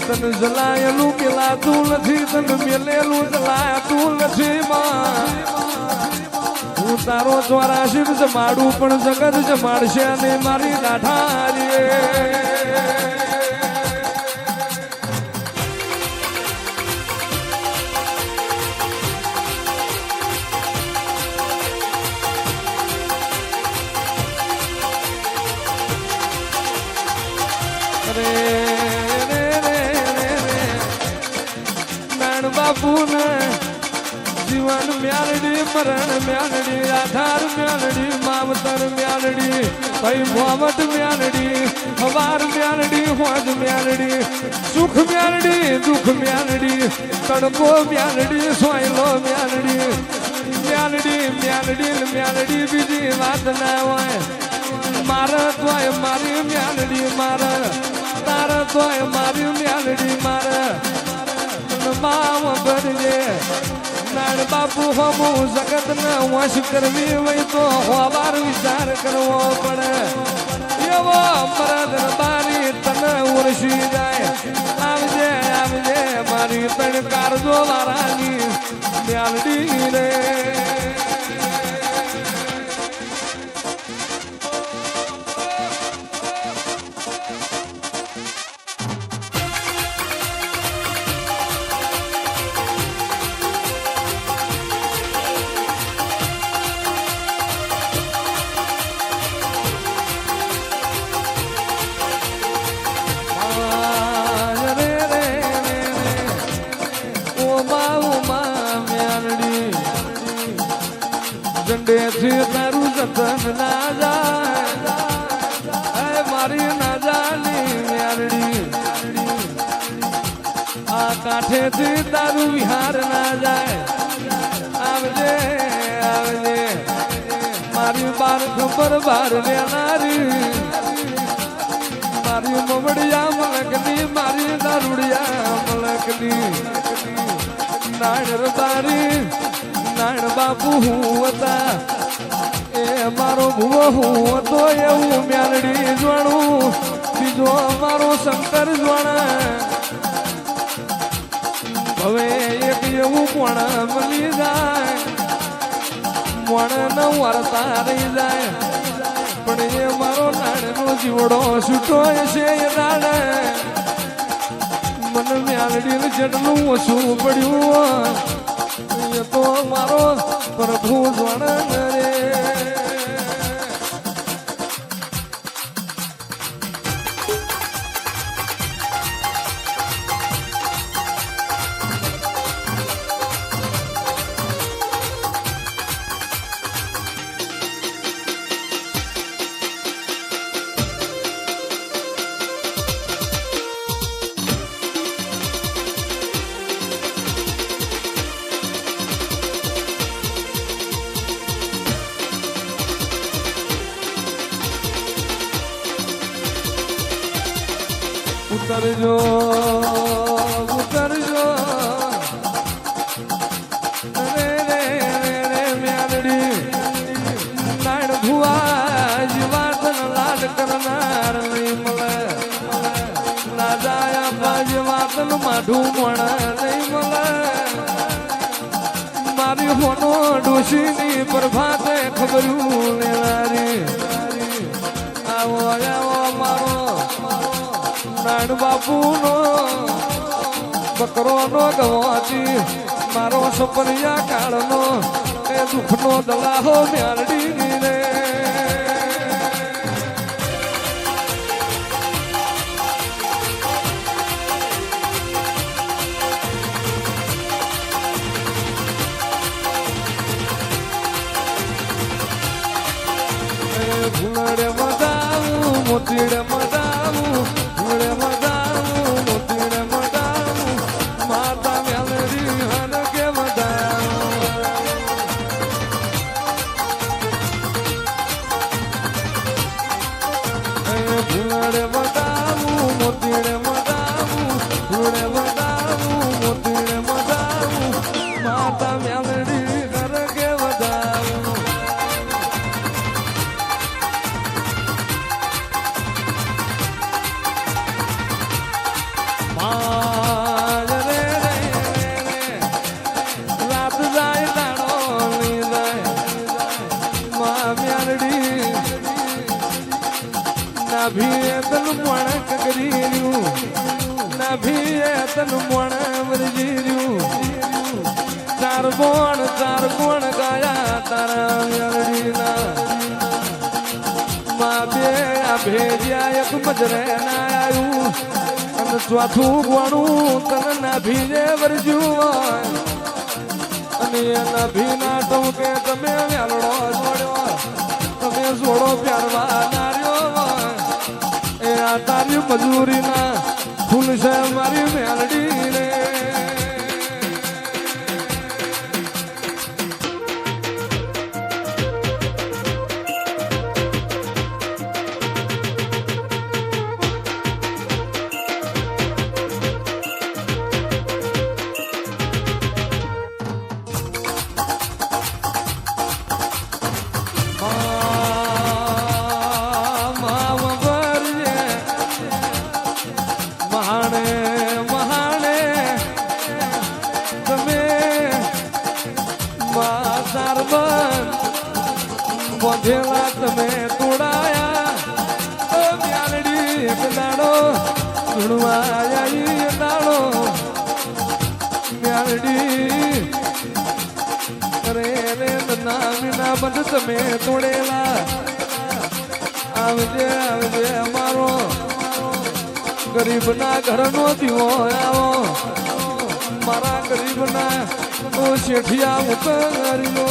તને જલાયેલું પેલાતું નથી, તને મેલેલું જલાતું નથી માં. હું તારો ચોરાશી જમાડું પણ જગત જમાડશે ને મારી લાઠારી. બાપુ ને જીવન મ્યાલડી, મરણ મ્યાલડી, આધાર મ્યાલડી, માવતર મ્યાલડી, ભાઈ મોહમ્મદ મ્યાલડી, હવાર મ્યાલડી, હોજ મ્યાલડી, સુખ મ્યાલડી, દુઃખ મ્યાલડી, તડકો મ્યાલડી, સોયલો મ્યાલડી, મ્યાલડી મ્યાલડી મ્યાલડી બીજી વાત ના હોય. મારે તોય મારી મ્યાલડી, મારે તારે તોય મારી મ્યાલડી, મારે મામ ભરજે. નાણ બાપુ હમું જગત ને વશ કરવી હોય તો હોવાર વિચાર કરવો પડે. એવો મરદ બારી તને ઉરસી જાય. આવજે આવજે મારી તણ કારજો વારાની મ્યાલડી રે. ઝંડેથી તારું જતન ના જાય, મારી ના જાની મ્યાલડી. આ કાંઠેથી તારું વિહાર ના જાય. આવજે આવજે મારી બાર ખબર બાર લેનારી, મારી મમડિયા મલકની, મારી દારૂડિયા મલકની. નાણ બારી નાણ બાપુ હું હતા, એ મારો ભૂવો હું હતો, એવું મ્યાલડી જોણું બીજો મારો શંકર જોણા. હવે એક એવું કોણ મળી જાય, મોણ ન વરતા રહી જાય, પણ એ મારો નાણનો જીવડો છૂટો છે. એ નાણે મને મ્યાલડી જેટલું ઓછું પડ્યું તો મારો પ્રભુ જોણ રે. ઉતરજો ઉતરજો રે રે રે મ્યાલડી. નાણ ભુવા જીવાતન લાડ કરનાર નહીં મળે. ના જાય બાજી વાતન માઢું મળે નહીં મળે. મારી હોનો ડોશીની પ્રભાતે ખબરું લેનારી. આવો આવો મારો નાણ બાપુ નો બકરો નો ગવાતી, મારો સપરિયા કાળ નો એ દુઃખ નો દલાહો મ્યાલડી રે. ભૂલડે મદાવું મોતીડે મદાવું, ભૂલડે મદાવું મોતીડે મદાવું, માતા મ્યાલડી હન કે મદાવું. ભૂલડે મદાવું મોતીડે મદાવું, ભૂલડે મદાવું મોતીડે મદાવું, માતા મ્યાલડી હન કે મદાવું. નાભી તન મોણ કગરીર્યું નાભી તન મોણ વરજીર્યું ચાર કોણ ગાયા તારા મેલડીના માં બે ભેજ્યા એક મજરે ના આવ્યું અને ચોથું ગોણું તને નાભી જે વરજ્યું અને એના ભીના ટોકે તમે વેલડો જોડ્યો તમે જોડો પ્યારવા નાર્યો એ આ તારી મજૂરીના ફૂલ છે મારી મેલડી રે બોધેલા તમે તોડાયા મ્યાલડી એક દાડો ધૂણવાયા દાડો મ્યાલડી રે રે નાના બંધ તમે તોડેલા આવજે આવજે અમારો ગરીબના ઘરનો દીવો આવો મારા ગરીબના શેઠિયા ઉતરીનો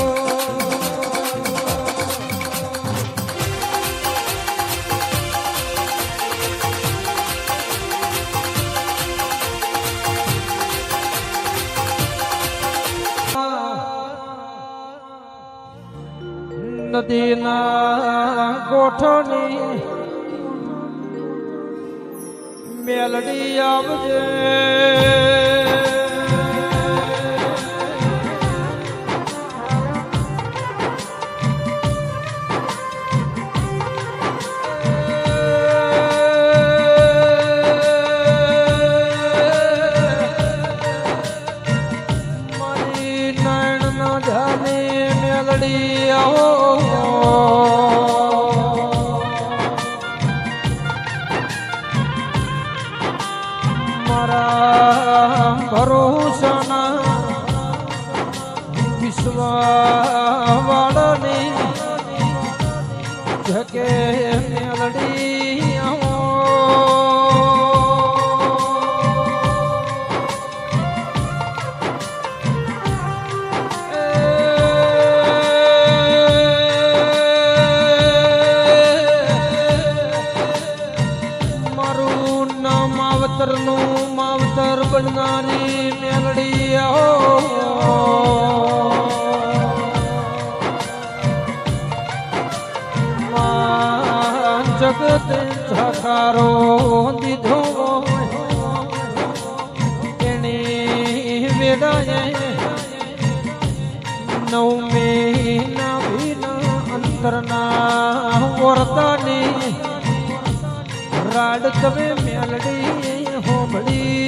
નદીના ગોઠની મેલડી આવજે મારી નયન ના જાની મેલડી આવો ભરોસાના વિશ્વાવાળાની જકે મેલડી આવો મારું નામ માવતરનું માવતર બનનારી મેલડી આવો જગત ઝકારો દીધો એની વેદાએ નવમી નાભીના અંતરના વર્તાની રાડ તમે મેલડી હોમડી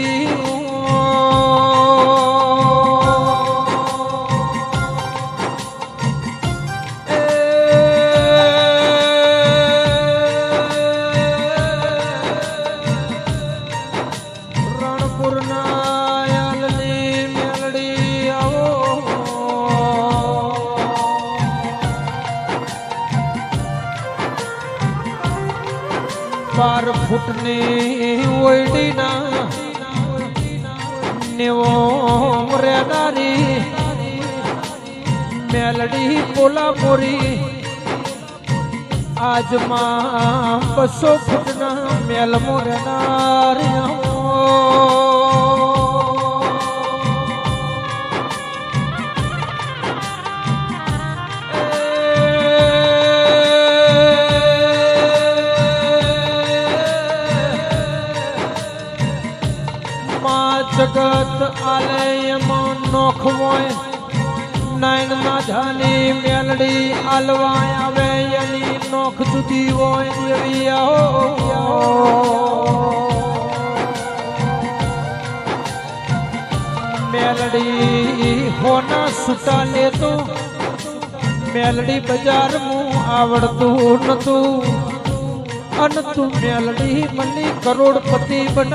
બાર ફૂટની ઓયડીના નેવો રેનારી મેલડી પોલા મોરી આજમાં 200 ફૂટના મેલ મોરેનારી જગત આલયમાં નોખવોય નાયન માધાની મેલડી આલવા આવે એની નોખ જુદી હોય દેવી આવો મેલડી હોના સુટા લેતો મેલડી બજાર મું આવડતું નતું અન તું મેલડી મની કરોડપતિ બના